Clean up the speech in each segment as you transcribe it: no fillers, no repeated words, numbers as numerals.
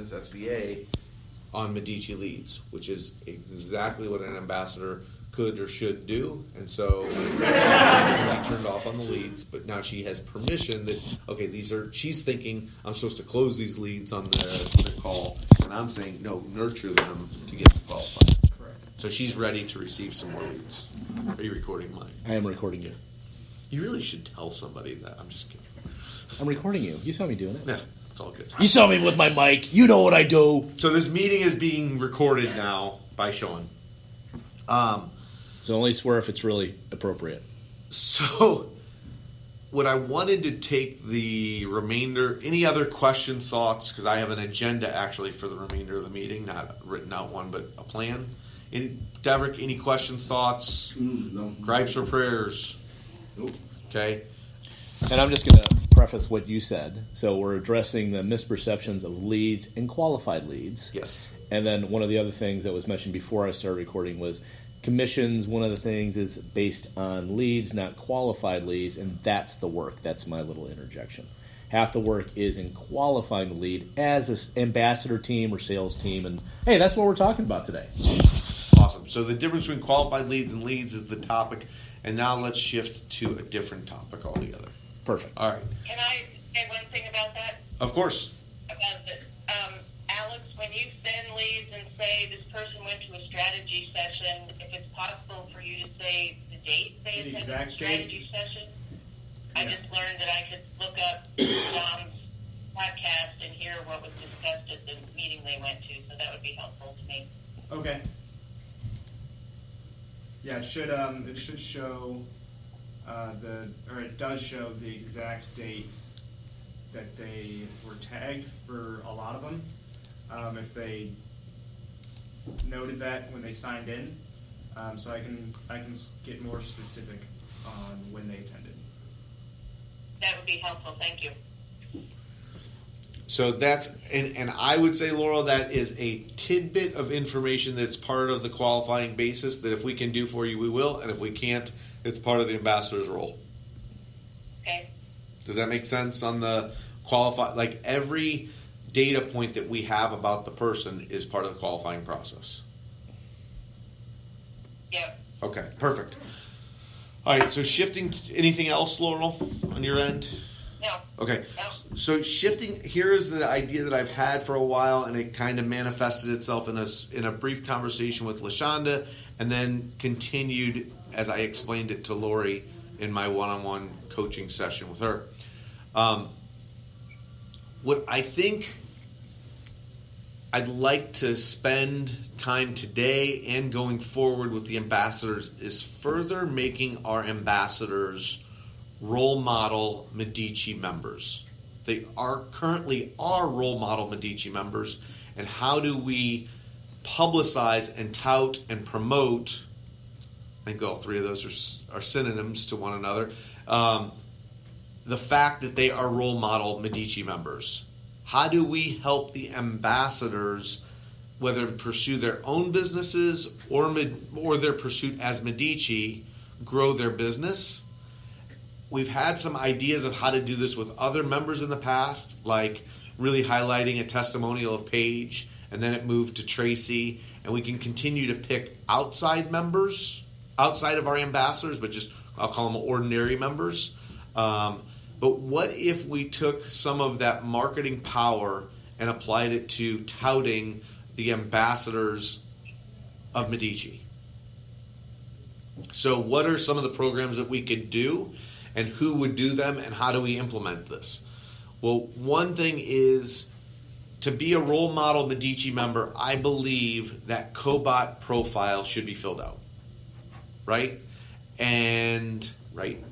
business SBA on Medici leads, which is exactly what an ambassador could or should do. And so she turned off on the leads, but now she has permission that, okay, she's thinking I'm supposed to close these leads on the call, and I'm saying, no, nurture them to get them qualified. Correct. So she's ready to receive some more leads. Are you recording mine? I am recording you. You really should tell somebody that. I'm just kidding. I'm recording you. You saw me doing it. Yeah, it's all good. You saw me with my mic. You know what I do. So this meeting is being recorded now by Sean. So only swear if it's really appropriate. So what I wanted to take the remainder, any other questions, thoughts, because I have an agenda actually for the remainder of the meeting, not written out one, but a plan. Devrick, any questions, thoughts, No. gripes or prayers? Nope. Okay. And I'm just going to preface what you said. So we're addressing the misperceptions of leads and qualified leads. Yes. And then one of the other things that was mentioned before I started recording was commissions. One of the things is based on leads, not qualified leads, and that's the work. That's my little interjection. Half the work is in qualifying the lead as an ambassador team or sales team, and hey, that's what we're talking about today. Awesome. So the difference between qualified leads and leads is the topic, and now let's shift to a different topic altogether. Perfect. All right. Can I say one thing about that? Of course. About this. Alex, when you send leads and say this person went to a strategy session, if it's possible for you to say the date they The attended exact the strategy session, I just learned that I could look up Dom's podcast and hear what was discussed at the meeting they went to, so that would be helpful to me. Okay. Yeah, it should show it does show the exact date that they were tagged for a lot of them. If they noted that when they signed in, so I can get more specific on when they attended. That would be helpful. Thank you. So that's, and I would say, Laurel, that is a tidbit of information that's part of the qualifying basis that if we can do for you, we will, and if we can't, it's part of the ambassador's role. Okay. Does that make sense on the qualify? Like every data point that we have about the person is part of the qualifying process. Yep. Okay, perfect. All right, so shifting, anything else, Laurel, on your end? No. Okay, No. so shifting, here is the idea that I've had for a while, and it kind of manifested itself in a brief conversation with Lashanda, and then continued as I explained it to Lori in my one-on-one coaching session with her. What I think I'd like to spend time today and going forward with the ambassadors is further making our ambassadors role model Medici members. They are currently our role model Medici members, and how do we publicize and tout and promote, I think all three of those are synonyms to one another, the fact that they are role model Medici members. How do we help the ambassadors, whether pursue their own businesses or their pursuit as Medici, grow their business? We've had some ideas of how to do this with other members in the past, like really highlighting a testimonial of Paige, and then it moved to Tracy, and we can continue to pick outside members, outside of our ambassadors, but just, I'll call them ordinary members. But what if we took some of that marketing power and applied it to touting the ambassadors of Medici? So what are some of the programs that we could do, and who would do them, and how do we implement this? Well, one thing is, to be a role model Medici member, I believe that Cobot profile should be filled out. Right? And, right?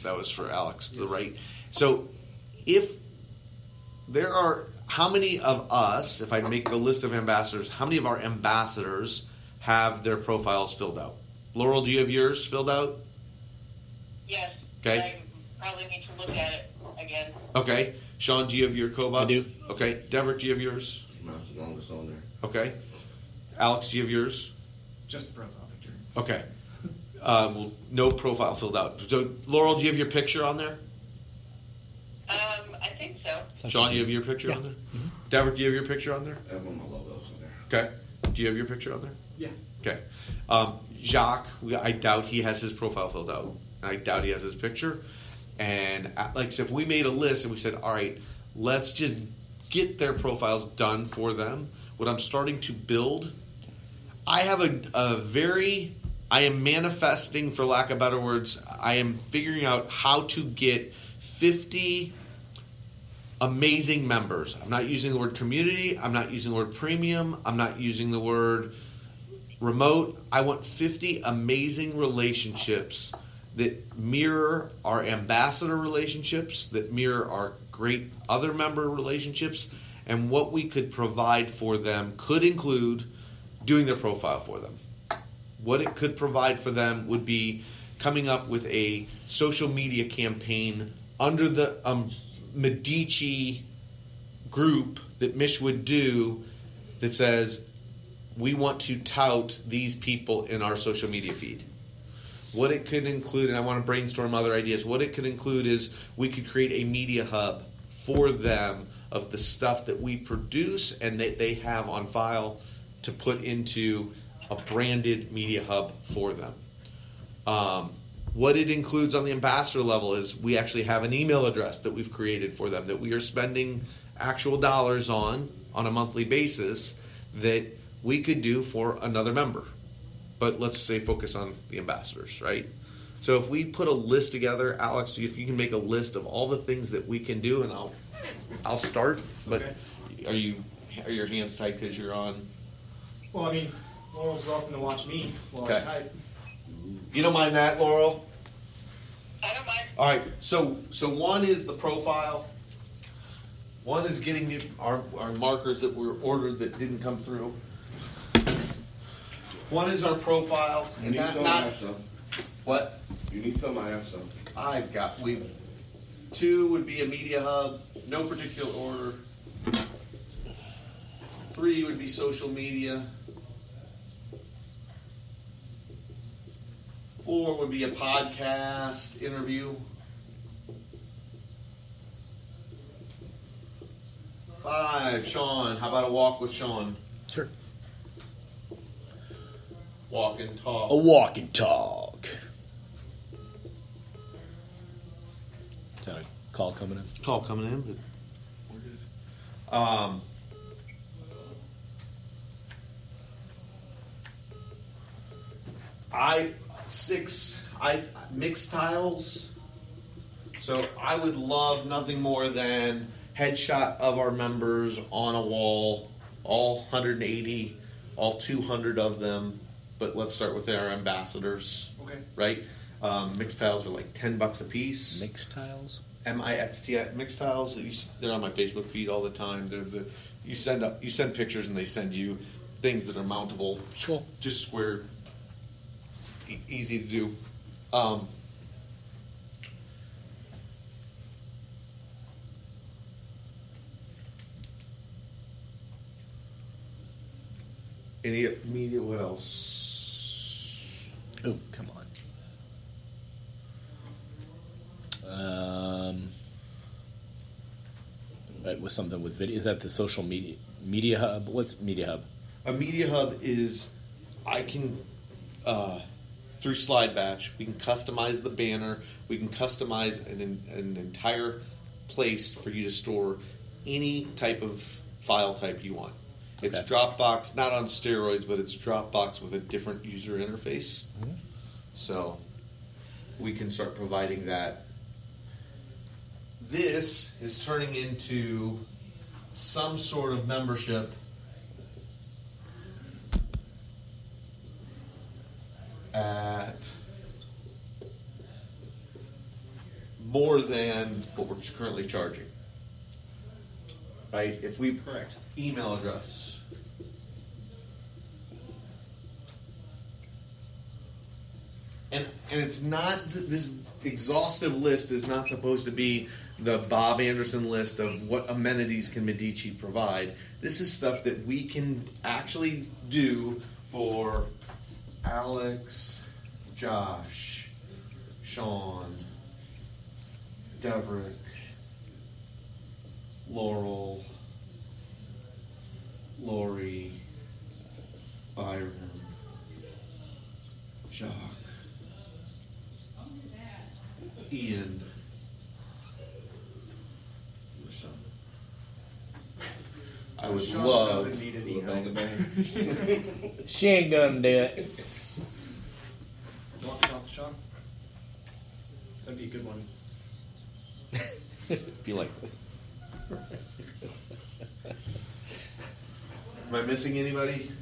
That was for Alex, yes. The right. So if there are, how many of us, if I make a list of ambassadors, how many of our ambassadors have their profiles filled out? Laurel, do you have yours filled out? Yes. Okay. I probably need to look at it again. Okay. Sean, do you have your Cobot? I do. Okay. Devrick, do you have yours? That's the longest on there. Okay. Alex, do you have yours? Just the profile picture. Okay. Well, no profile filled out. So, Laurel, do you have your picture on there? I think so. Sean, do you have your picture Yeah. on there? Mm-hmm. Devrick, do you have your picture on there? I have one of my logos on there. Okay. Do you have your picture on there? Yeah. Okay. Jacques, I doubt he has his profile filled out. I doubt he has his picture. And so if we made a list and we said, all right, let's just get their profiles done for them. What I'm starting to build, I have I am manifesting, for lack of better words, I am figuring out how to get 50 amazing members. I'm not using the word community. I'm not using the word premium. I'm not using the word remote. I want 50 amazing relationships that mirror our ambassador relationships, that mirror our great other member relationships, and what we could provide for them could include doing their profile for them. What it could provide for them would be coming up with a social media campaign under the Medici group that Mish would do that says, we want to tout these people in our social media feed. What it could include, and I want to brainstorm other ideas, what it could include is we could create a media hub for them of the stuff that we produce and that they have on file to put into a branded media hub for them. What it includes on the ambassador level is we actually have an email address that we've created for them that we are spending actual dollars on a monthly basis that we could do for another member. But let's say focus on the ambassadors, right? So if we put a list together, Alex, if you can make a list of all the things that we can do, and I'll start. But Okay. Are your hands tight because you're on? Well, I mean, Laurel's welcome to watch me while Okay. I type. You don't mind that, Laurel? I don't mind. All right. So one is the profile. One is getting you our markers that were ordered that didn't come through. One is our profile, You and need some, I not have some. what You need some, I have some. I've got. Two would be a media hub, no particular order. 3 would be social media. 4 would be a podcast interview. 5, Sean. How about a walk with Sean? Sure. Walk and talk. A walk and talk. Is that a call coming in? Call coming in, but I mixed tiles. So I would love nothing more than headshot of our members on a wall, all 180, all 200 of them. But let's start with our ambassadors, Okay. right? Mixed tiles are like $10 a piece. Mixed tiles? MIXTI mixed tiles. They're on my Facebook feed all the time. You send pictures and they send you things that are mountable, Cool. just square, easy to do. Any media? What else? Oh, come on. With something with video. Is that the social media hub? What's media hub? A media hub is I can through Slide Batch we can customize the banner. We can customize an entire place for you to store any type of file type you want. It's Okay. Dropbox, not on steroids, but it's Dropbox with a different user interface. Mm-hmm. So we can start providing that. This is turning into some sort of membership at more than what we're currently charging. Right? If we Correct. email address. And it's not, this exhaustive list is not supposed to be the Bob Anderson list of what amenities can Medici provide. This is stuff that we can actually do for Alex, Josh, Sean, Devrick, Laurel, Lori, Byron, Jock, Ian, Lashanda. I would Sean love. doesn't need any Bang the help. bang. She ain't gonna do it. Want to talk to Sean? That'd be a good one. If you like. Am I missing anybody?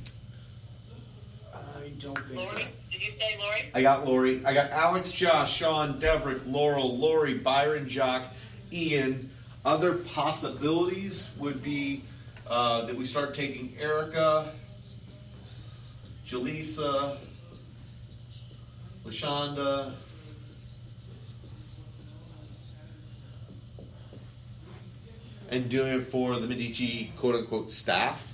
I don't think Lori? so. Did you say Lori? I got Lori. I got Alex, Josh, Sean, Devrick, Laurel, Lori, Byron, Jock, Ian. Other possibilities would be that we start taking Erica, Jaleesa, Lashanda. And doing it for the Medici quote-unquote staff.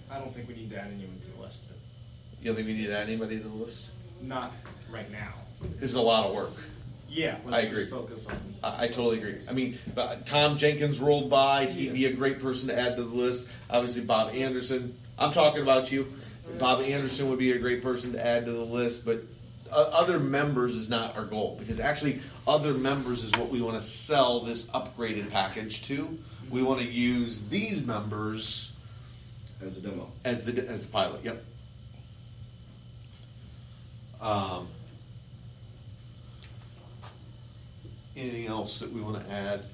I don't think we need to add anyone to the list. You don't think we need to add anybody to the list? Not right now. This is a lot of work. Yeah, I let's agree. just focus on. I totally agree. I mean, Tom Jenkins rolled by. He'd be a great person to add to the list. Obviously, Bob Anderson. I'm talking about you. Bob Anderson would be a great person to add to the list, but other members is not our goal, because actually other members is what we want to sell this upgraded package to. We want to use these members As a demo. as the pilot. Yep. Anything else that we want to add?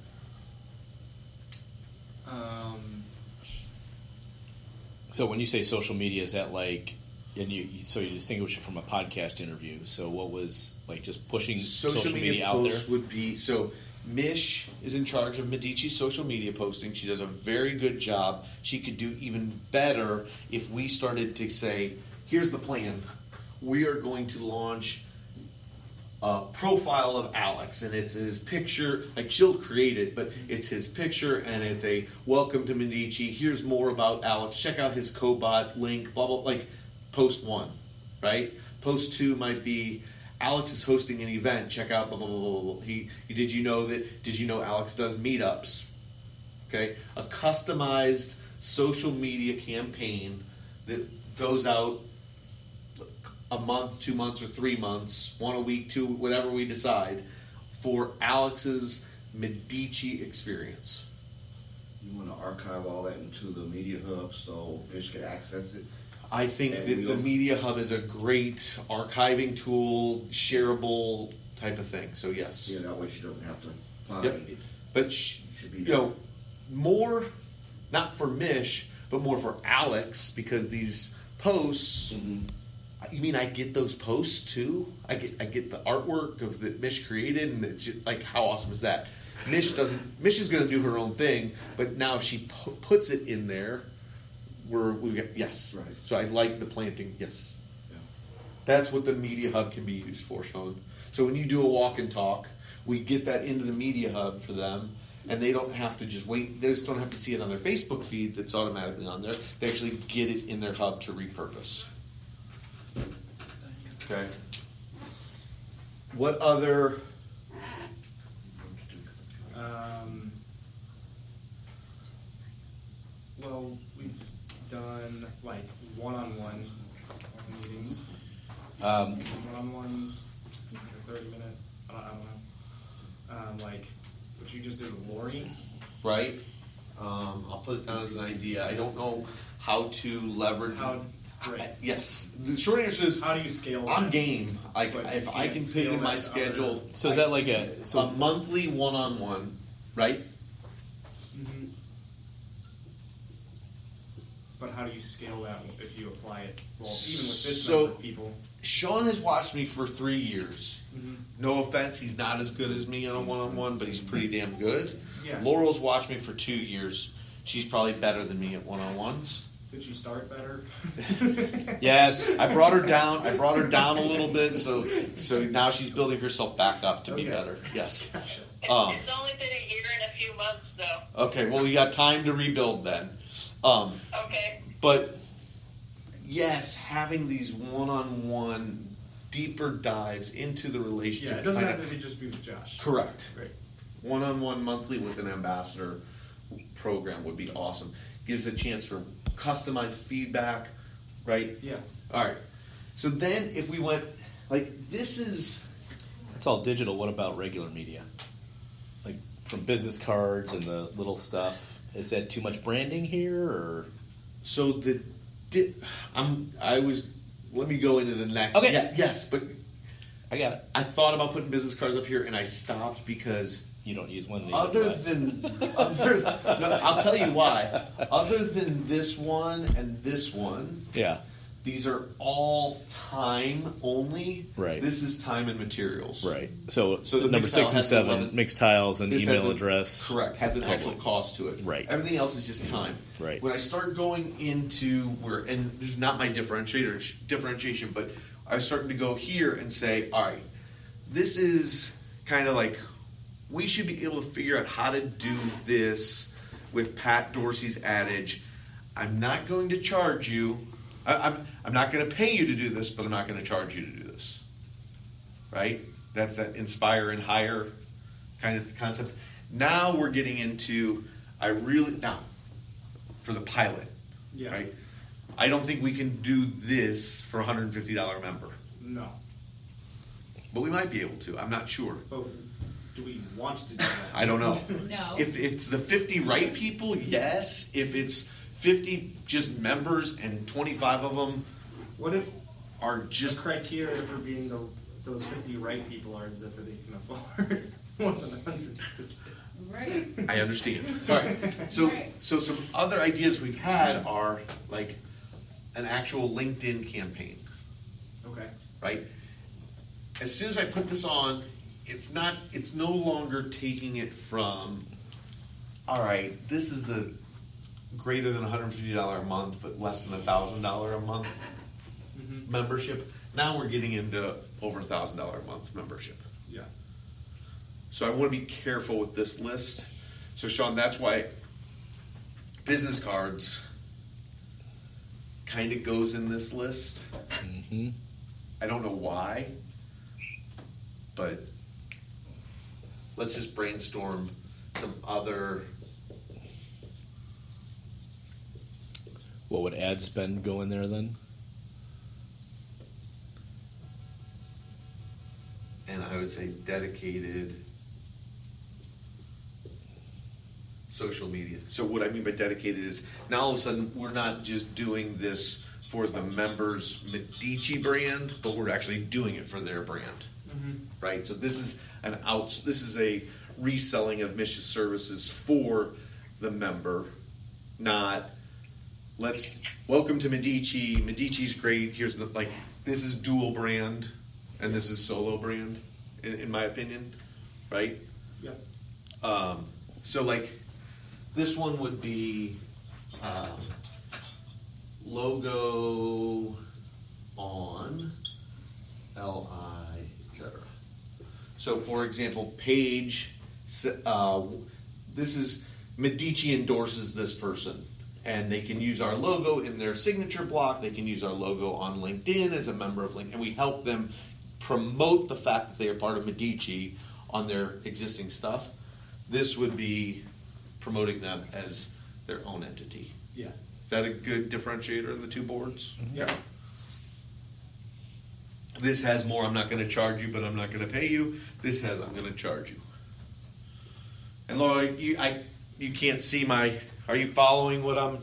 So when you say social media, is that like, and so you distinguish it from a podcast interview. So what was like just pushing social media out there? posts would be, so Mish is in charge of Medici social media posting. She does a very good job. She could do even better if we started to say, here's the plan. We are going to launch a profile of Alex, and it's his picture. Like, she'll create it, but it's his picture, and it's a welcome to Medici. Here's more about Alex. Check out his Cobot link. Blah blah. Like, post 1, right? Post 2 might be Alex is hosting an event. Check out blah blah blah blah blah. Did you know Alex does meetups? Okay, a customized social media campaign that goes out a month, 2 months, or 3 months, 1 a week, 2, whatever we decide, for Alex's Medici experience. You want to archive all that into the media hub so Mitch can access it. I think And that we'll- the Media Hub is a great archiving tool, shareable type of thing. So yes, Yeah, that way she doesn't have to find Yep. it. but Should be you know, more not for Mish, but more for Alex, because these posts. Mhm. You mean I get those posts too? I get the artwork of that Mish created, and it's just, like, how awesome is that? Mish is going to do her own thing, but now if she puts it in there, we get yes. Right. So I like the planting. Yes. Yeah. That's what the Media Hub can be used for, Sean. So when you do a walk and talk, we get that into the Media Hub for them, and they don't have to just wait. They just don't have to see it on their Facebook feed that's automatically on there. They actually get it in their hub to repurpose. Okay. What other? Well, we've done like one-on-one meetings, one-on-ones, like a 30-minute. I don't know. Like what you just did with Lori. Right. I'll put it down as an idea. I don't know how to leverage. Right. Yes. The short answer is How do you scale that? I'm game. Like, But if you I can't can fit scale in my that to schedule. other- So is that like a A monthly one-on-one, right? Mm-hmm. But how do you scale that if you apply it? Well, even with this So- number of people. Sean has watched me for 3 years. Mm-hmm. No offense, he's not as good as me on a one-on-one, but he's pretty damn good. Yeah. Laurel's watched me for 2 years. She's probably better than me at one-on-ones. Did she start better? yes? I brought her down. A little bit, so now she's building herself back up to be Okay. better. Yes. Gotcha. It's only been a year and a few months, though. Okay. Well, you got time to rebuild then. Okay. But yes, having these one-on-one deeper dives into the relationship. Yeah, it doesn't have to just be with Josh. Correct. Great. One-on-one monthly with an ambassador program would be awesome. Gives a chance for customized feedback, right? Yeah. All right. So then if we went, like, this is... It's all digital. What about regular media? Like from business cards and the little stuff. Is that too much branding here, or? So let me go into the next. Okay. Yeah, yes, but I got it. I thought about putting business cards up here and I stopped because You don't use one. I'll tell you why. Other than this one and this one, Yeah. these are all time only. Right. This is time and materials. Right. So the number mixed 6 tile and has 7, 11. mixed tiles and This has email a- address. Correct. Has an Totally. actual cost to it. Right. Everything else is just time. Right. When I start going into and this is not my differentiation, but I was starting to go here and say, all right, this is kind of like we should be able to figure out how to do this with Pat Dorsey's adage. I'm not going to charge you. I'm not going to pay you to do this, but I'm not going to charge you to do this. Right? That's that inspire and hire kind of concept. Now we're getting into now for the pilot. Yeah. Right? I don't think we can do this for a $150 member, No. but we might be able to. I'm not sure. But do we want to do that? I don't know. No. If it's the 50 right people, yes. If it's 50 just members and 25 of them What if are just just criteria for being those 50 right people are is that they can afford more than 100? Right. I understand. All right. So Right. so some other ideas we've had are like an actual LinkedIn campaign, Okay. right? As soon as I put this on, it's no longer taking it from, all right, this is a greater than $150 a month, but less than $1,000 a month Mm-hmm. membership. Now we're getting into over $1,000 a month membership. Yeah. So I want to be careful with this list. So Sean, that's why business cards kind of goes in this list. Mm-hmm. I don't know why, but let's just brainstorm some other. What would ad spend go in there then? And I would say dedicated social media. So what I mean by dedicated is now all of a sudden we're not just doing this for the members' Medici brand, but we're actually doing it for their brand, Mm-hmm. right? So this is this is a reselling of Mission Services for the member, not welcome to Medici. Medici's great. Here's this is dual brand. And this is solo brand, in my opinion, right? Yeah. So this one would be logo on LI, etc. So for example, page, this is Medici endorses this person. And they can use our logo in their signature block. They can use our logo on LinkedIn as a member of LinkedIn. And we help them promote the fact that they are part of Medici on their existing stuff. This would be promoting them as their own entity. Yeah. Is that a good differentiator in the two boards? Yeah. This has more, I'm not going to charge you, but I'm not going to pay you. This has, I'm going to charge you. And Laura, you can't see are you following what I'm...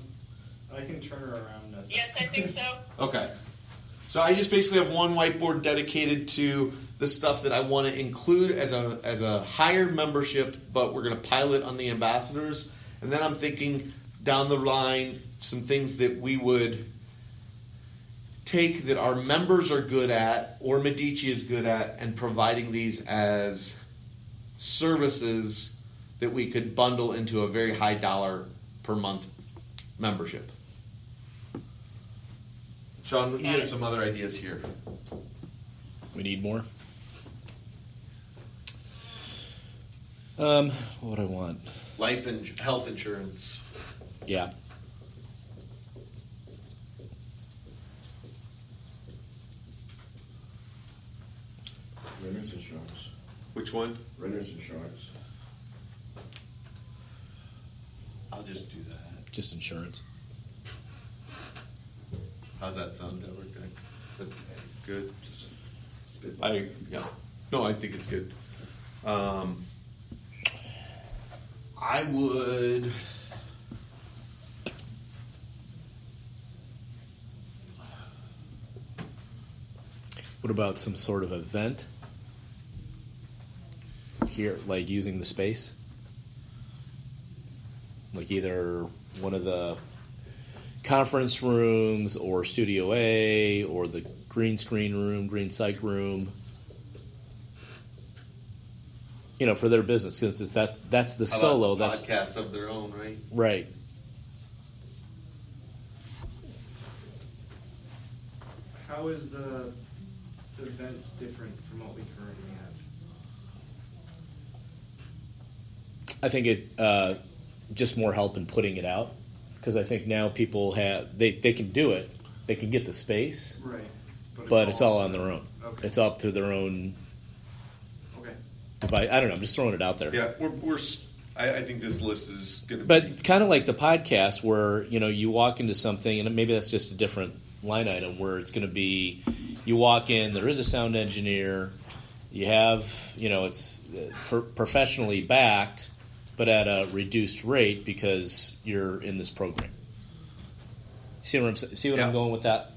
I can turn her around. Yes, I think so. Okay. So I just basically have one whiteboard dedicated to the stuff that I want to include as a higher membership, but we're going to pilot on the ambassadors. And then I'm thinking down the line some things that we would take that our members are good at or Medici is good at and providing these as services that we could bundle into a very high dollar per month membership. Sean, you have some other ideas here. We need more. What would I want? Life and health insurance. Yeah. insurance. Which one? Renter's insurance. I'll just do that. Just insurance. How's that sound, Devrick? Good. It's good. No, I think it's good. I would. What about some sort of event here, like using the space? Like either one of the conference rooms or Studio A or the green screen room, green psych room. You know, for their business, since that's the How solo. about That's podcast of their own, right? right. How is the events different from what we currently have? I think it just more help in putting it out, because I think now people have they can do it, they can get the space, Right. but it's all on their own. Okay. It's up to their own Okay. device. I don't know. I'm just throwing it out there. Yeah, I think this list is going to be. But kind of like the podcast, where you walk into something, and maybe that's just a different line item, where it's going to be, you walk in, there is a sound engineer, you have, it's professionally backed, but at a reduced rate because you're in this program. See what I'm going with that?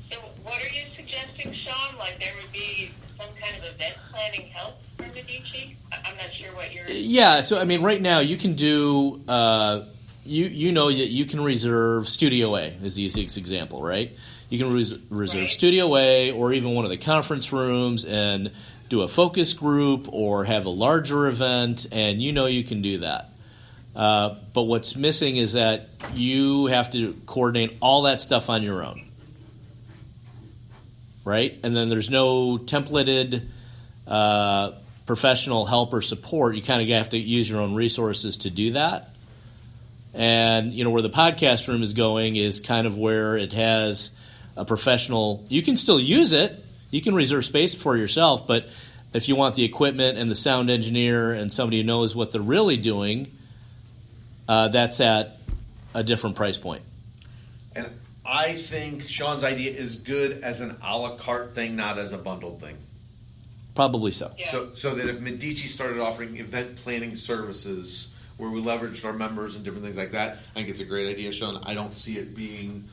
So what are you suggesting, Sean? Like there would be some kind of event planning help for Medici? I'm not sure what you're... Yeah, so I mean, right now you can do, you know that you can reserve Studio A is the easiest example, right? You can reserve Right. Studio A or even one of the conference rooms and do a focus group or have a larger event, and you can do that. But what's missing is that you have to coordinate all that stuff on your own, right? And then there's no templated professional help or support. You kind of have to use your own resources to do that. And where the podcast room is going is kind of where it has a professional. You can still use it. You can reserve space for yourself, but if you want the equipment and the sound engineer and somebody who knows what they're really doing, that's at a different price point. And I think Sean's idea is good as an a la carte thing, not as a bundled thing. Probably so. Yeah. So that if Medici started offering event planning services where we leveraged our members and different things like that, I think it's a great idea, Sean. I don't see it being...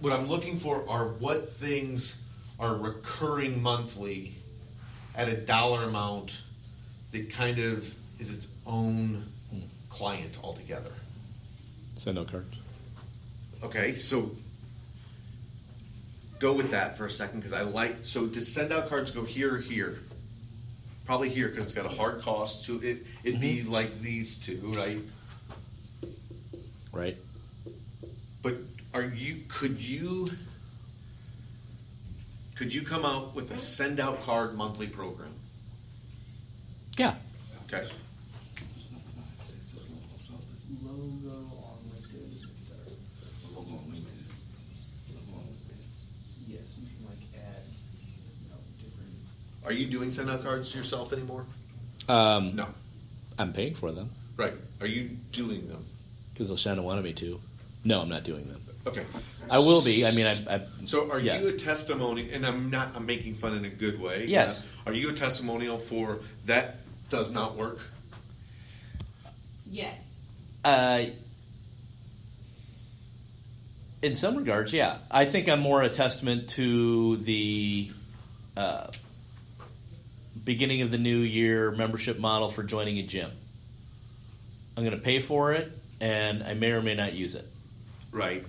What I'm looking for are what things are recurring monthly at a dollar amount that kind of is its own client altogether. Send out cards. Okay, so go with that for a second, because so to send out cards, go here or here? Probably here, because it's got a hard cost to it. It'd be like these two, right? Right. But could you come out with a send out card monthly program? Yeah. Okay. Logo on LinkedIn, etc. Yes, you can add different. Are you doing send out cards yourself anymore? No. I'm paying for them Right. Are you doing them? because Lashanda wanted me to. No, I'm not doing them. Okay. I will be. I mean, I So are yes. you a testimony, and I'm making fun in a good way. Yes. Are you a testimonial for that does not work? Yes. In some regards, yeah. I think I'm more a testament to the beginning of the new year membership model for joining a gym. I'm going to pay for it, and I may or may not use it, Right.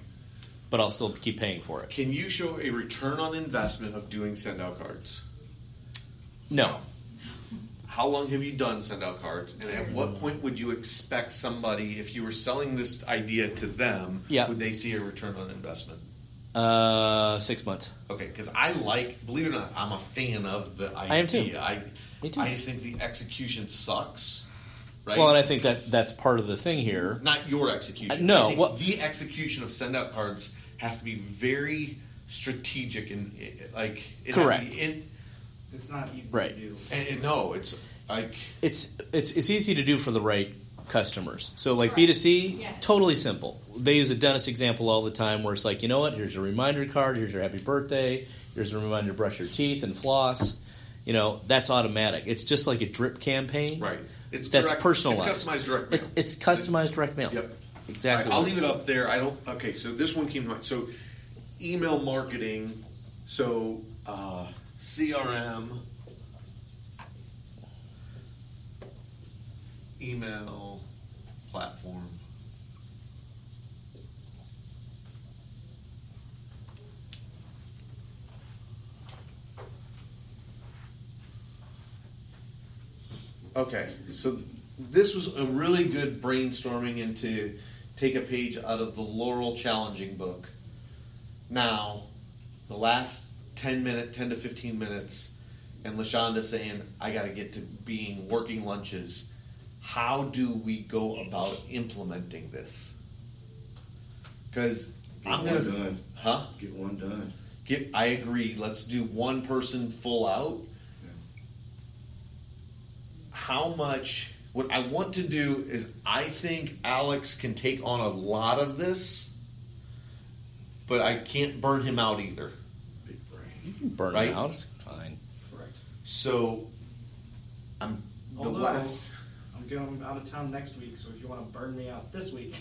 but I'll still keep paying for it. Can you show a return on investment of doing send out cards? No. How long have you done send out cards? And at what point would you expect somebody, if you were selling this idea to them, Yeah. would they see a return on investment? 6 months. Okay, because believe it or not, I'm a fan of the idea. I am too. Me too. I just think the execution sucks. Right? Well, and I think that's part of the thing here. Not your execution. No, I think well- the execution of send out cards has to be very strategic and like it Correct. Has to be It's not easy Right. to do. And no, it's like It's easy to do for the right customers. So like Right. B2C, Yeah. totally simple. They use a dentist example all the time where it's like, you know what, here's your reminder card, here's your happy birthday, here's a reminder to brush your teeth and floss. You know, that's automatic. It's just like a drip campaign. right. It's That's direct, personalized. It's customized direct mail. It's customized direct mail. Yep. Exactly. All right, I'll what leave is. it up there. I don't. Okay, so this one came to mind. So, email marketing. So, CRM, email platform. Okay, so this was a really good brainstorming and to take a page out of the Laurel Challenging book. Now, the last 10 to 15 minutes, and Lashanda saying, I got to get to being working lunches. How do we go about implementing this? Because I'm Get going one to, done. huh? Get one done. I agree. Let's do one person full out. How much? What I want to do is, I think Alex can take on a lot of this, but I can't burn him out either. Big brain. You can burn Right? it out. It's fine. Correct. So, I'm the Although, last. I'm going out of town next week, so if you want to burn me out this week.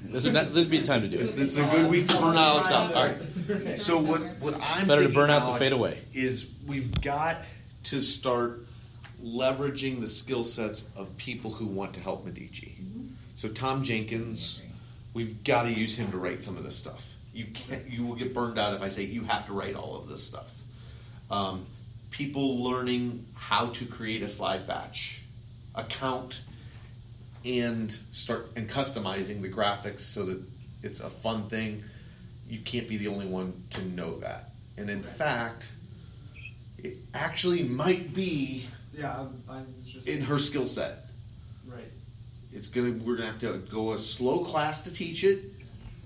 This would be a time to do it. This is a good week to burn Alex out. All right. So what I'm Better to thinking, burn out than Alex, fade away. is we've got to start leveraging the skill sets of people who want to help Medici. So Tom Jenkins, we've got to use him to write some of this stuff. You will get burned out if I say you have to write all of this stuff. People learning how to create a slide batch account and start and customizing the graphics so that it's a fun thing. You can't be the only one to know that. And in fact, it actually might be Yeah, I'm just in her skill set. right. We're gonna have to go a slow class to teach it,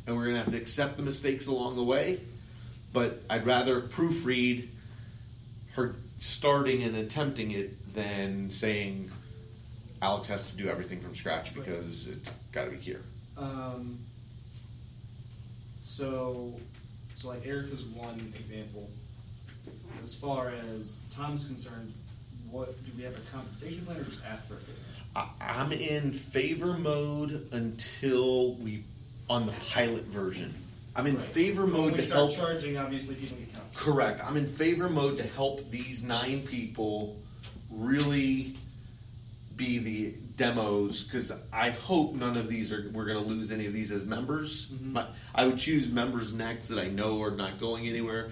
and we're gonna have to accept the mistakes along the way. But I'd rather proofread her starting and attempting it than saying Alex has to do everything from scratch because it's got to be here. So like Erica's one example. As far as Tom's concerned, what do we have a compensation plan or just ask for a favor? I'm in favor mode until we on the pilot version. I'm in Right. favor When mode we to start help. charging, obviously people get counted. Correct. I'm in favor mode to help these 9 people really be the demos, because I hope none of these we're going to lose any of these as members. Mhm. I would choose members next that I know are not going anywhere,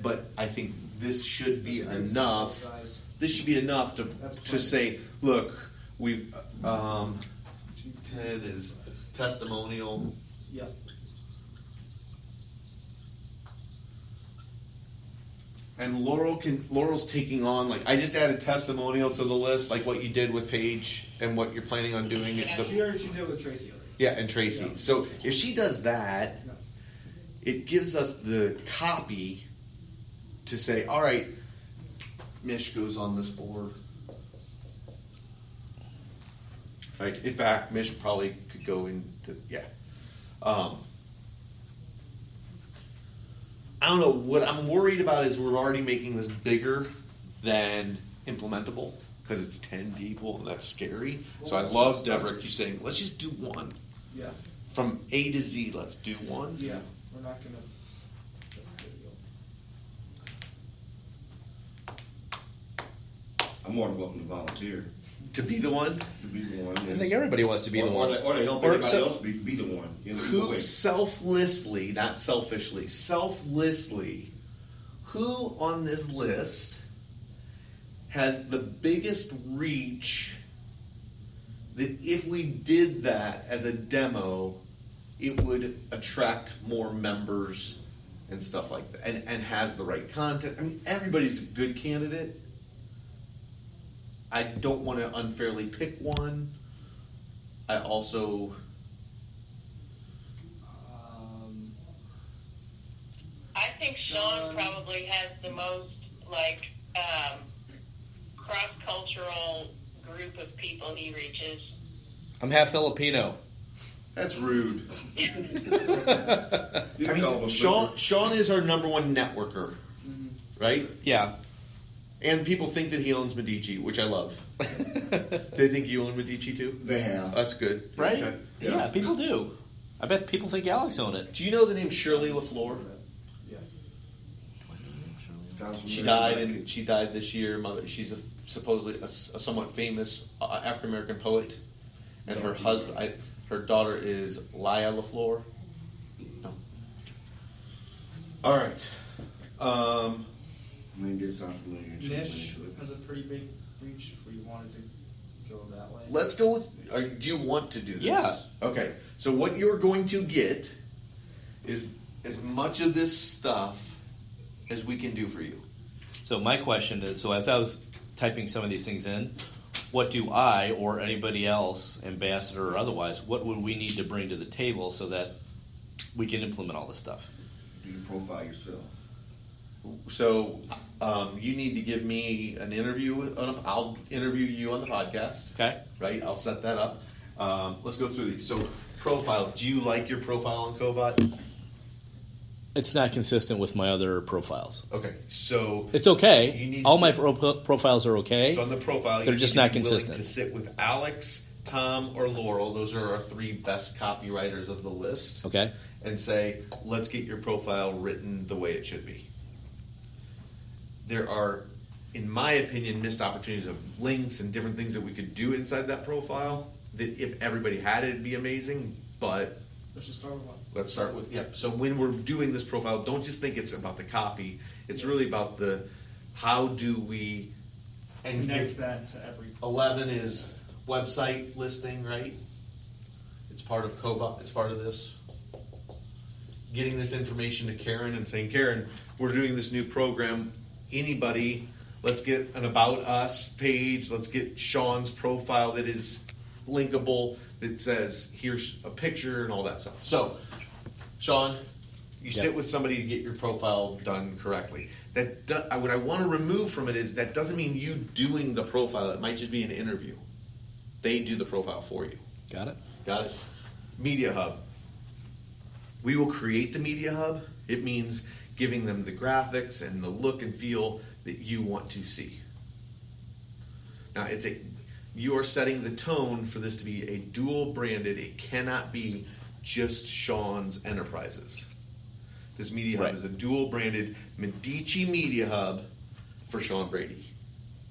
but I think this should be That's a good enough. sample size. This should be enough That's to plenty. say, look, we've 10 is testimonial. Yep. And Laurel's taking on, like, I just added testimonial to the list, like what you did with Paige and what you're planning on doing. She did it with Tracy already. Yeah, and Tracy. Yeah. So if she does that, Yeah. it gives us the copy to say, all right, Mish goes on this board. Right. In fact, Mish probably could go into, yeah. I don't know. What I'm worried about is we're already making this bigger than implementable because it's 10 people and that's scary. So I Well, love let's Devrick. You saying, let's just do one. Yeah. From A to Z, let's do one. Yeah. We're not gonna. That's the deal. I'm more than welcome to volunteer To be the one to be the one. I think everybody wants to be the or one. Or to help Or anybody so- else be the one. You know, either who way. selflessly, not selfishly, who on this list has the biggest reach that if we did that as a demo, it would attract more members and stuff like that, and has the right content. I mean, everybody's a good candidate. I don't want to unfairly pick one. I also, I think Sean probably has the most, like, cross-cultural group of people he reaches. I'm half Filipino. That's rude. You I call mean, them Sean is our number one networker, right? Yeah. And people think that he owns Medici, which I love. Do they think you own Medici too? They have. That's good. Right? Okay. Yeah, people do. I bet people think Alex owned it. Do you know the name Shirley LaFleur? Sounds She familiar. died, and she died this year. She's supposedly a somewhat famous African American poet, and her husband, her daughter is Laya LaFleur. No. All right. I mean, it sounds familiar. and she went Niche into it. has a pretty big reach if we wanted to go that way. Let's go with. Do you want to do this? Yeah. Okay. So what you're going to get is as much of this stuff as we can do for you. So my question is, so as I was typing some of these things in, what do I or anybody else, ambassador or otherwise, what would we need to bring to the table so that we can implement all this stuff? Do you profile yourself? So you need to give me an interview. I'll interview you on the podcast. Okay? Right? I'll set that up. Let's go through these. So profile. Do you like your profile on Cobot? It's not consistent with my other profiles. Okay. So It's You okay. need All to my sit- profiles are okay. So on the profile, They're you just need to not be willing consistent. to sit with Alex, Tom, or Laurel. Those are our three best copywriters of the list. Okay? And say, let's get your profile written the way it should be. There are, in my opinion, missed opportunities of links and different things that we could do inside that profile. That if everybody had it, it'd be amazing. But Let's just start with one. let's start with, yeah. So when we're doing this profile, don't just think it's about the copy. It's really about the how do we and Connect give, that to every. 11 is website listing, right? It's part of Cobot. It's part of this. Getting this information to Karen and saying, Karen, we're doing this new program. Anybody, let's get an About Us page. Let's get Sean's profile that is linkable, that says, here's a picture and all that stuff. So, Sean, you sit with somebody to get your profile done correctly. What I want to remove from it is that doesn't mean you doing the profile. It might just be an interview. They do the profile for you. Got it? Got it? Media Hub. We will create the Media Hub. It means giving them the graphics and the look and feel that you want to see. Now, you are setting the tone for this to be a dual branded. It cannot be just Sean's Enterprises. This Media Hub Right. is a dual branded Medici Media Hub for Sean Brady.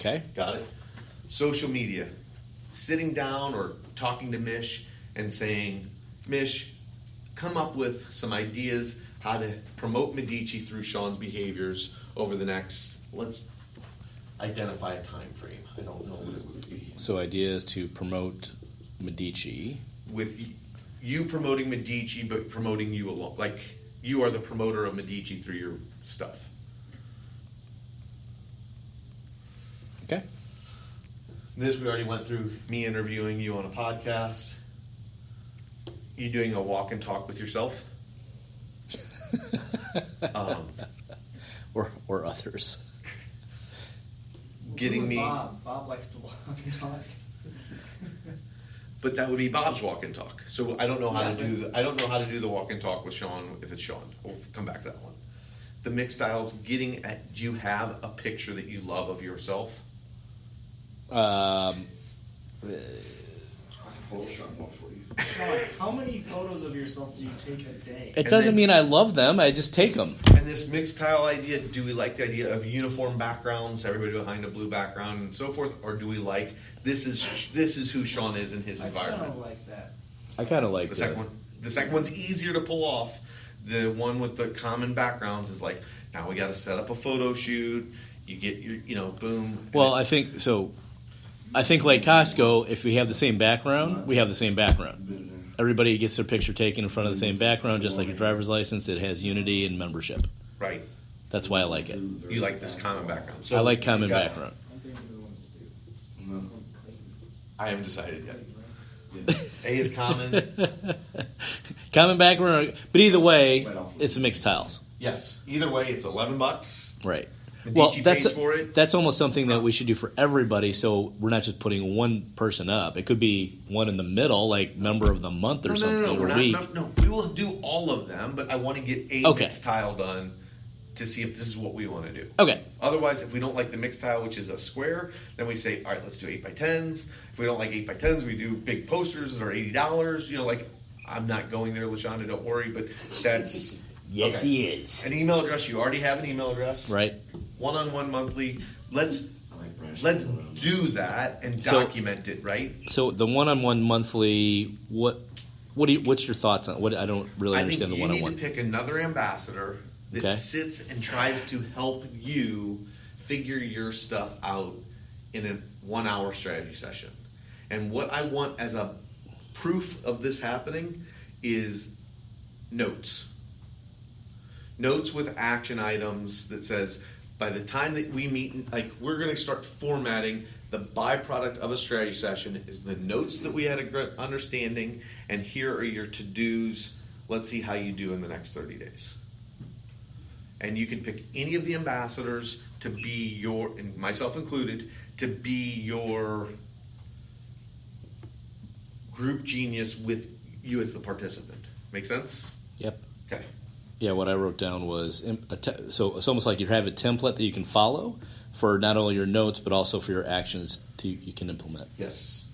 Okay? Got it? Social media. Sitting down or talking to Mish and saying, Mish, come up with some ideas how to promote Medici through Sean's behaviors over the next, let's identify a time frame. I don't know what it would be. So idea is to promote Medici. With you promoting Medici, but promoting you along. Like, you are the promoter of Medici through your stuff. Okay? This we already went through, me interviewing you on a podcast. You doing a walk and talk with yourself. Or others. Getting me, Bob likes to walk and talk. but that would be Bob's walk and talk. So I don't know how Yeah, to do. I don't know how to do the walk and talk with Sean if it's Sean. We'll come back to that one. The mixed styles. Getting at. Do you have a picture that you love of yourself? I can Photoshop one for you. Sean, how many photos of yourself do you take a day? It doesn't mean I love them. I just take them. And this mixed style idea, do we like the idea of uniform backgrounds, everybody behind a blue background and so forth, or do we like this is who Sean is in his I environment? kind of like that. I kind of like The second one. The second one's easier to pull off. The one with the common backgrounds is like, now we got to set up a photo shoot. You get your, boom. Well, I think like Costco, if we have the same background, we have the same background. Everybody gets their picture taken in front of the same background, just like a driver's license. It has unity and membership. Right. That's why I like it. You like this common background. I like common you got- background. I'm thinking of the ones that do. I haven't decided yet. A is common. Common background, but either way, it's a mixed tiles. Yes. Either way, it's $11. Right. Medici pays for it. That's almost something that we should do for everybody, so we're not just putting one person up. It could be one in the middle, like member of the month or something. No, or week. no. We will do all of them, but I want to get a mixed tile done to see if this is what we want to do. Okay. Otherwise, if we don't like the mixed tile, which is a square, then we say, all right, let's do 8x10s. If we don't like 8x10s, we do big posters that are $80. You know, like, I'm not going there, Lashanda, don't worry, but that's... Yes, okay. he is. An email address, you already have an email address. Right. One-on-one monthly. Let's do that and document it, right? So the one-on-one monthly, what's your thoughts on what? I don't really understand the one-on-one. I think you need to pick another ambassador that sits and tries to help you figure your stuff out in a 1-hour strategy session. And what I want as a proof of this happening is notes. Notes with action items that says, by the time that we meet, like, we're going to start formatting. The byproduct of a strategy session is the notes that we had a good understanding, and here are your to-dos. Let's see how you do in the next 30 days. And you can pick any of the ambassadors to be your, and myself included, to be your group genius with you as the participant. Make sense? Yep. Okay. Yeah, what I wrote down was, so it's almost like you have a template that you can follow for not only your notes, but also for your actions you can implement. Yes.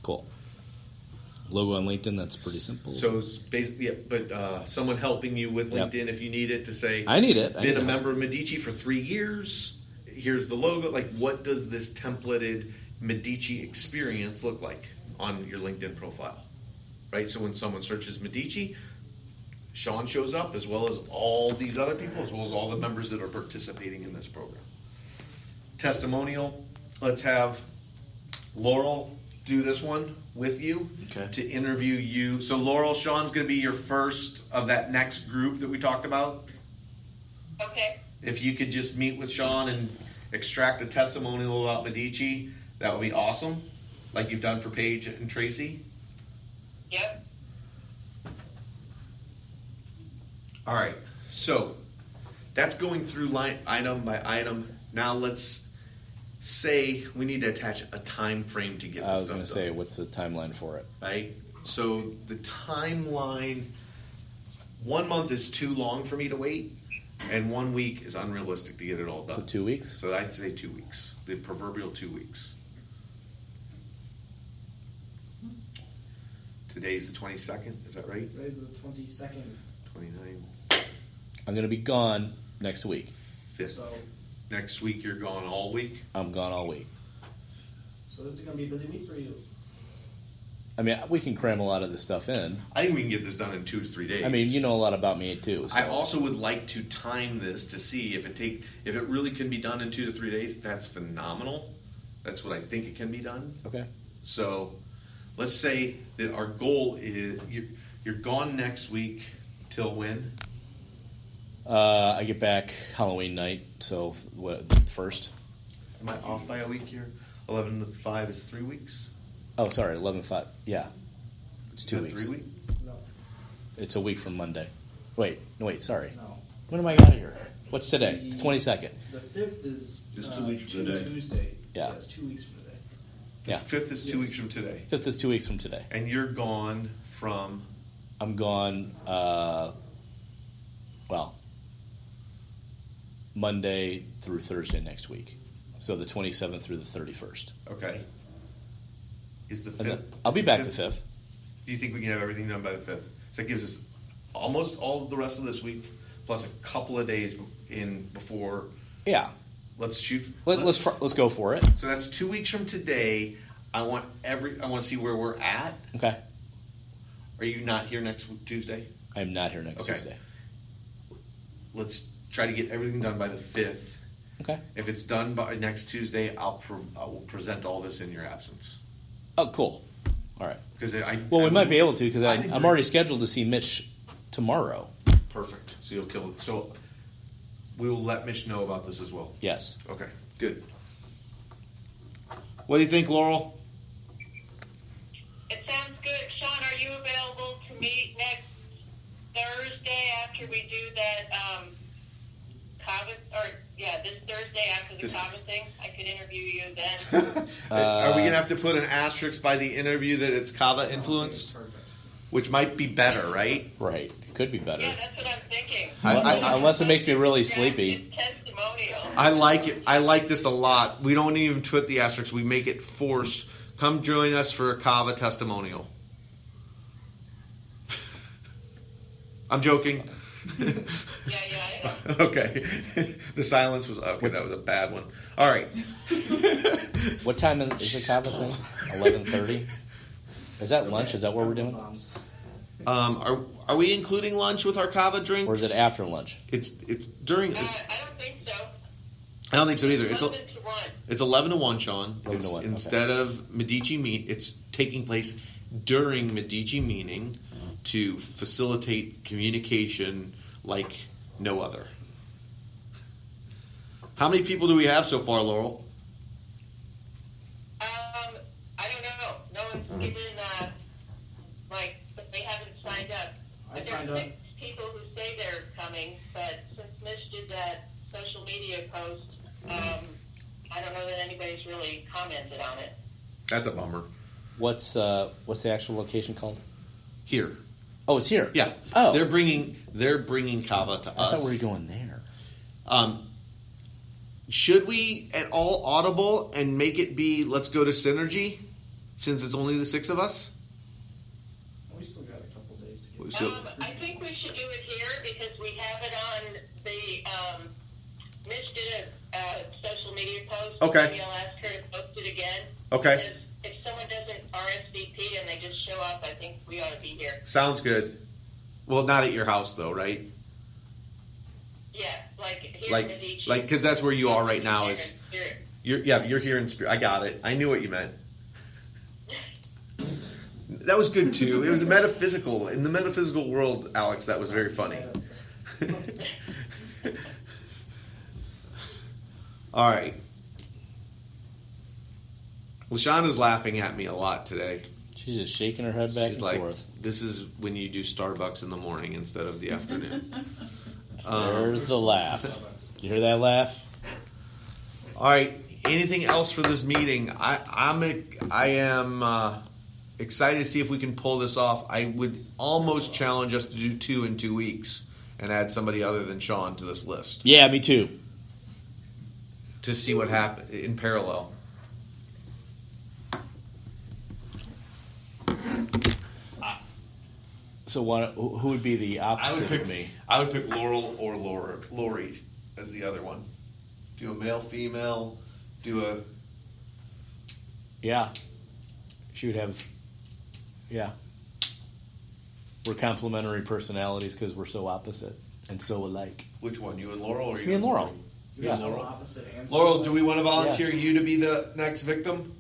Cool. Logo on LinkedIn, that's pretty simple. So it's basically, but someone helping you with LinkedIn if you need it to say, I need it. Been a member of Medici for 3 years. Here's the logo. Like, what does this templated Medici experience look like on your LinkedIn profile? Right? So when someone searches Medici, Sean shows up, as well as all these other people, as well as all the members that are participating in this program. Testimonial. Let's have Laurel do this one with you to interview you. So Laurel, Sean's going to be your first of that next group that we talked about. Okay. If you could just meet with Sean and extract a testimonial about Medici, that would be awesome, like you've done for Paige and Tracy. Yep. All right, so that's going through line item by item. Now let's say we need to attach a time frame to get this stuff done. I was going to say, what's the timeline for it? Right? So the timeline, 1 month is too long for me to wait, and 1 week is unrealistic to get it all done. So 2 weeks? So I'd say 2 weeks, the proverbial 2 weeks. Today's the 22nd, is that right? Today's the 22nd. 29. I'm going to be gone next week. 5th. So, Next week you're gone all week? I'm gone all week. so this is going to be a busy week for you. I mean, we can cram a lot of this stuff in. I think we can get this done in 2 to 3 days. I mean, you know a lot about me too. So. I also would like to time this to see if it really can be done in 2 to 3 days. That's phenomenal. That's what I think it can be done. Okay. So let's say that our goal is you're gone next week till when? I get back Halloween night, so what? First. Am I off by a week here? 11 to 5 is 3 weeks. Oh, sorry, 11/5. Yeah, it's 2 Is that weeks. 3 weeks? No. It's a week from Monday. Wait, sorry. No. When am I out of here? What's today? It's 22nd. The 5th is Just 2 weeks from today. Tuesday. Yeah. It's 2 weeks from today. Yeah. 5th is 2 weeks from today. 5th is 2 weeks from today. And you're gone from? I'm gone. Monday through Thursday next week. So the 27th through the 31st. Okay. Is the 5th? And then I'll be back the 5th. Do you think we can have everything done by the 5th? So that gives us almost all of the rest of this week, plus a couple of days before. Yeah. Let's shoot. Let's go for it. So that's 2 weeks from today. I want to see where we're at. Okay. Are you not here next Tuesday? I'm not here next Tuesday. Let's try to get everything done by the 5th. Okay. If it's done by next Tuesday, I will present all this in your absence. Oh, cool. All right. Because we might be able to because I'm already scheduled to see Mitch tomorrow. Perfect. So you'll kill it. So we will let Mitch know about this as well. Yes. Okay. Good. What do you think, Laurel? It sounds good. Sean, are you available to meet next Thursday after we do that Yeah, this Thursday after the This- Kava thing, I could interview you then. Are we gonna have to put an asterisk by the interview that it's Kava influenced, Perfect. which might be better, right? Right. It could be better. Yeah, that's what I'm thinking. Unless it makes me really sleepy. It's testimonial. I like it. I like this a lot. We don't even put the asterisk. We make it forced. Come join us for a Kava testimonial. I'm joking. Yeah, I know. Okay. The silence was okay. That was a bad one. All right. What time is the Kava thing? 11:30. Is that lunch? Is that what we're doing? Are we including lunch with our Kava drink? Or is it after lunch? It's during. I don't think so. I don't think so either. It's 11 to 1. It's 11 to 1, Sean. 11 to 1, okay. Instead of Medici meet, it's taking place during Medici meeting to facilitate communication like no other. How many people do we have so far, Laurel? I don't know. No one's given, they haven't signed up. I But signed there's up. 6 people who say they're coming, but since Mitch did that social media post, I don't know that anybody's really commented on it. That's a bummer. What's the actual location called? Here, Oh, it's here. yeah. Oh. They're bringing Kava to I us. thought we were going there. Should we at all audible and make it be let's go to Synergy, since it's only the 6 of us? We still got a couple days to get. So, I think we should do it here because we have it on the, Mitch did a social media post. Okay. Maybe I'll ask her to post it again. Okay. Because if someone doesn't RSVP and they just show up, I think we ought to be here. sounds good. Well, not at your house though, right? Yeah, like here in Medici. Like, because that's where you are right now. Is Here. you're here in spirit. I got it. I knew what you meant. That was good too. It was metaphysical. In the metaphysical world, Alex, that was very funny. All right. Lashanda's laughing at me a lot today. She's just shaking her head back She's and like, forth. "This is when you do Starbucks in the morning instead of the afternoon." There's the laugh. You hear that laugh? All right. Anything else for this meeting? I am excited to see if we can pull this off. I would almost challenge us to do 2 in 2 weeks and add somebody other than Sean to this list Yeah, me too. to see what happens in parallel. So who would be the opposite of me? I would pick Laurel or Lori as the other one. Do a male, female. Do a. Yeah. She would have. Yeah. We're complementary personalities because we're so opposite and so alike. Which one? You and Laurel, or you? Me and Laurel. Lori? You're Yeah. so opposite and Laurel, do we want to volunteer Yes. you to be the next victim?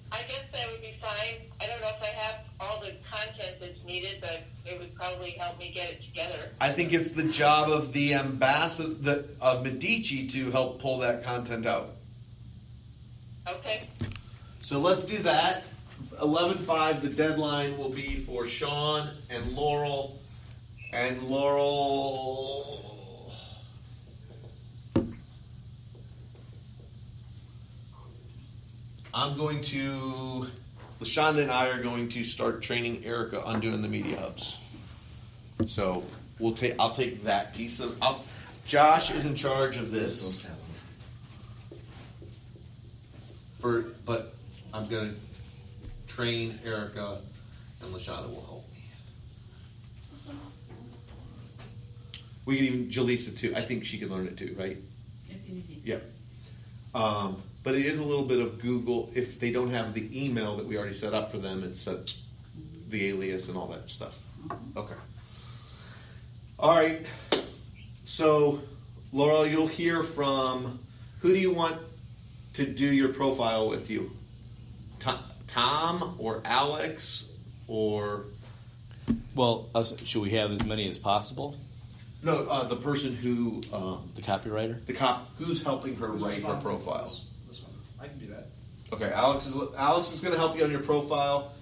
I guess that would be fine. I don't know if I have all the content that's needed, but it would probably help me get it together. I think it's the job of the ambassador of Medici to help pull that content out. Okay. So let's do that. 11:05. The deadline will be for Sean and Laurel. And Laurel. Lashanda and I are going to start training Erica on doing the media hubs. So I'll take that piece of. Josh is in charge of this. But I'm gonna train Erica, and Lashanda will help me. We can even Jaleesa too. I think she can learn it too, right? It's easy. Yeah. But it is a little bit of Google. If they don't have the email that we already set up for them, it's the alias and all that stuff. Okay. All right. So, Laurel, you'll hear from who do you want to do your profile with you? Tom or Alex or Well, should we have as many as possible? no? The person who The copywriter? the cop who's helping her Who's write her responsible for profile. This one. I can do that. Okay, Alex is going to help you on your profile.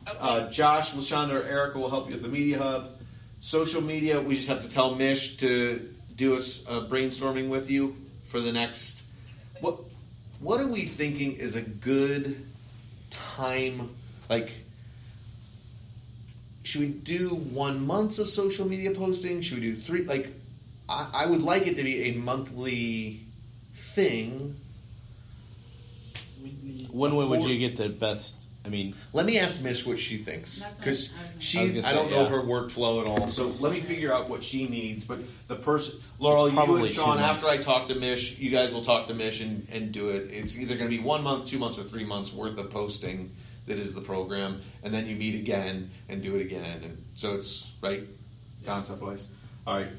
Okay. Josh, Lashanda, or Erica will help you with the media hub. Social media, we just have to tell Mish to do a brainstorming with you for the next. What are we thinking is a good time? Like, should we do 1 month of social media posting? Should we do 3? Like, I would like it to be a monthly thing. When would you get the best? I mean, let me ask Mish what she thinks, because I don't know her workflow at all. So let me figure out what she needs. But the person, Laurel, you and Sean, after I talk to Mish, you guys will talk to Mish and do it. It's either going to be 1 month, 2 months, or 3 months worth of posting that is the program, and then you meet again and do it again. And so it's right, concept wise. All right,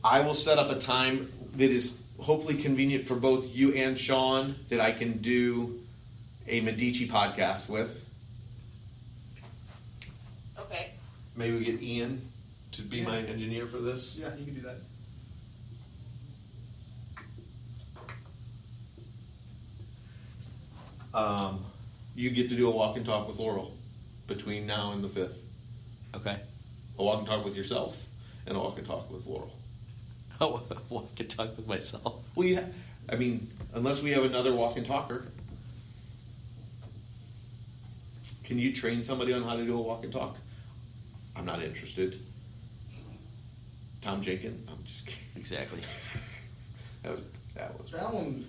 I will set up a time that is hopefully convenient for both you and Sean that I can do a Medici podcast with. Okay. Maybe we get Ian to be my engineer for this. Yeah, you can do that. You get to do a walk and talk with Laurel between now and the 5th. okay. A walk and talk with yourself and a walk and talk with Laurel. Oh, well, I can talk with myself. Well, I mean, unless we have another walk and talker. Can you train somebody on how to do a walk and talk? I'm not interested. Tom Jenkins? I'm just kidding. Exactly. That one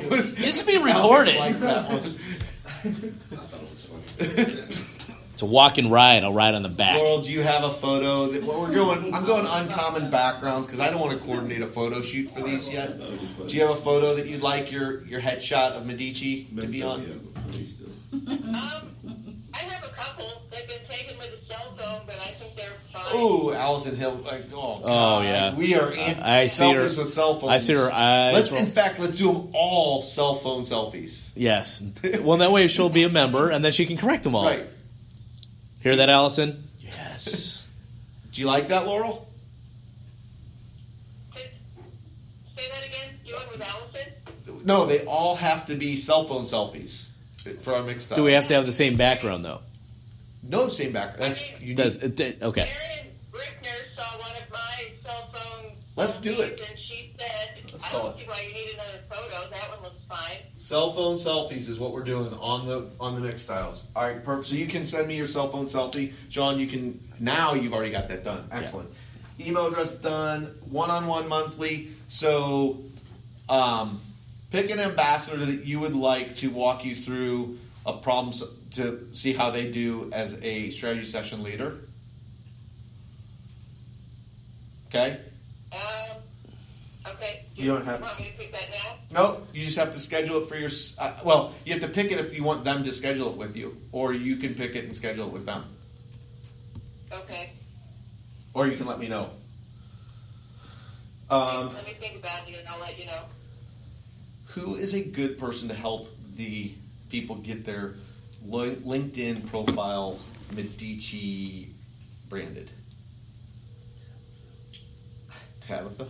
was. It's being recorded. I like that one. I thought it was funny. It's a walk and ride. I'll ride on the back. Laurel, do you have a photo that I'm going uncommon backgrounds because I don't want to coordinate a photo shoot for these yet. Do you have a photo that you'd like your headshot of Medici to be on? I have a couple. They've been taken with a cell phone, but I think they're fine. Ooh, Allison Hill. Like, oh, God. Oh, yeah. We are I see her selfies with cell phones. I see her eyes. Let's do them all cell phone selfies. Yes. Well, that way she'll be a member, and then she can correct them all. Right. Hear that, Allison? Yes. Do you like that, Laurel? Say that again. You went with Allison? No, they all have to be cell phone selfies for our mixed up. Do we have to have the same background, though? No, same background. That's unique. Okay. Erin Brickner saw one of my cell phone. Let's do it. And she said, I don't see why you need another photo. That one looks fine. Cell phone selfies is what we're doing on the mix styles. All right, perfect. So you can send me your cell phone selfie, John. You can now. You've already got that done. Excellent. Yeah. Email address done. 1-on-1 monthly. So, pick an ambassador that you would like to walk you through a problem to see how they do as a strategy session leader. Okay. Okay. You don't have. You want me to pick that now? No, you just have to schedule it for your. You have to pick it if you want them to schedule it with you, or you can pick it and schedule it with them. Okay. Or you can let me know. Let me think about it, and I'll let you know. Who is a good person to help the people get their LinkedIn profile Medici branded? Tabitha?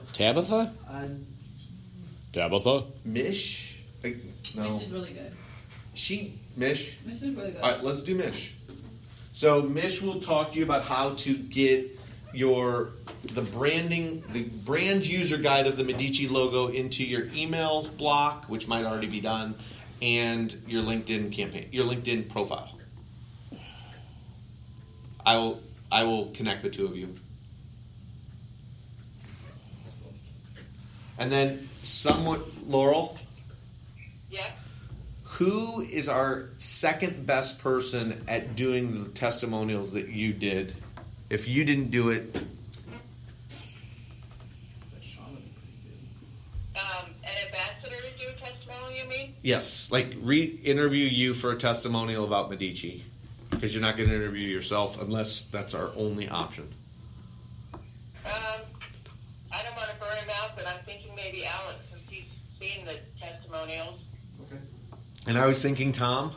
Tabitha? Mish? No. Mish is really good. Mish? Mish is really good. All right, let's do Mish. So Mish will talk to you about how to get the brand user guide of the Medici logo into your email block, which might already be done, and your LinkedIn campaign, your LinkedIn profile. I will connect the two of you. And then Laurel? Yeah? Who is our second best person at doing the testimonials that you did? If you didn't do it... An ambassador to do a testimonial, you mean? Yes, like re-interview you for a testimonial about Medici. Because you're not going to interview yourself unless that's our only option. I don't want to burn him out, but I'm thinking maybe Alex, since he's seen the testimonials. Okay. And I was thinking Tom.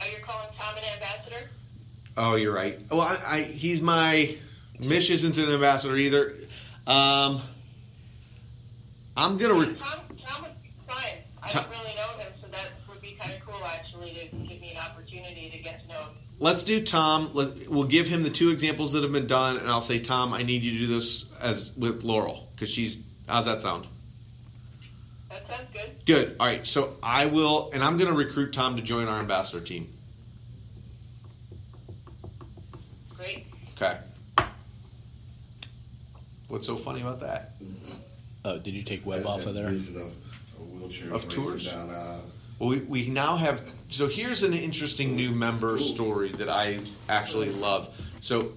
Oh, you're calling Tom an ambassador? Oh, you're right. Well, he's my... Mish isn't an ambassador either. I'm going to... Tom would be fine. I don't really know him, so that would be kind of cool, actually, to give me an opportunity to get to know him. let's do Tom. We'll give him the 2 examples that have been done, and I'll say, Tom, I need you to do this as with Laurel because she's. How's that sound? That sounds good. Good. All right. So I will, and I'm going to recruit Tom to join our ambassador team. Great. Okay. What's so funny about that? Oh, did you take Webb off of there? Of tours? Well, we now have. So here's an interesting new member story that I actually love. So,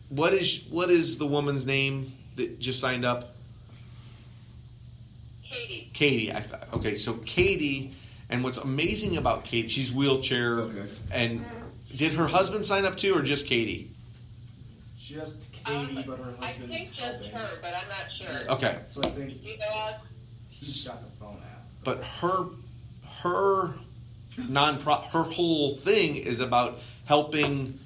what is the woman's name that just signed up? Katie. Katie. Okay, so Katie, and what's amazing about Katie, she's wheelchair, and did her husband sign up too, or just Katie? Just Katie, but her I husband's think just helping. her, but I'm not sure. Okay, So I think You know, he's got the phone app. but her her whole thing is about helping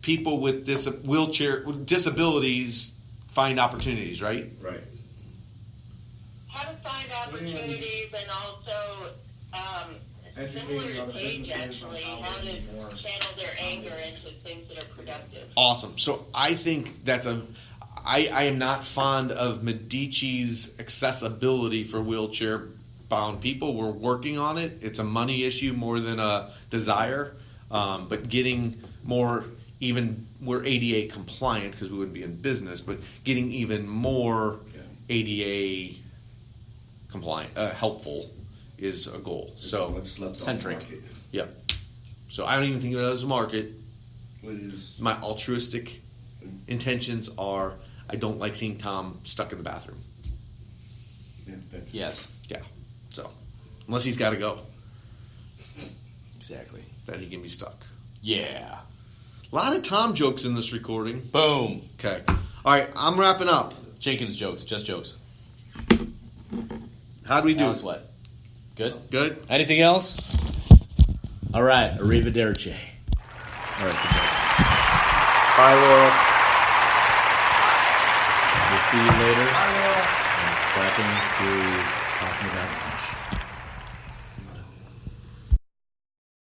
people with with disabilities find opportunities, right? Right. how to find opportunities and also, Educating similar other to Paige businesses on actually, how how to to be more channel their anger into things that are productive. Awesome. So I think that's I am not fond of Medici's accessibility for wheelchair bound people. We're working on it. It's a money issue more than a desire. But getting more, even we're ADA compliant because we wouldn't be in business, but getting even more ADA compliant, helpful is a goal. So what's left Centric. on the market? Yep. So I don't even think of it as a market. What is My altruistic intentions are I don't like seeing Tom stuck in the bathroom. that's Yes, Yeah. So unless he's got to go, exactly. then he can be stuck. Yeah. A lot of Tom jokes in this recording. Boom. Okay. All right. I'm wrapping up. Jenkins jokes, just jokes. How do we do? Alex, what? Good? Good. Anything else? All right, arrivederci. All right, good job. Bye, Laurel. We'll see you later. Bye, Laurel. And it's clapping through talking about lunch.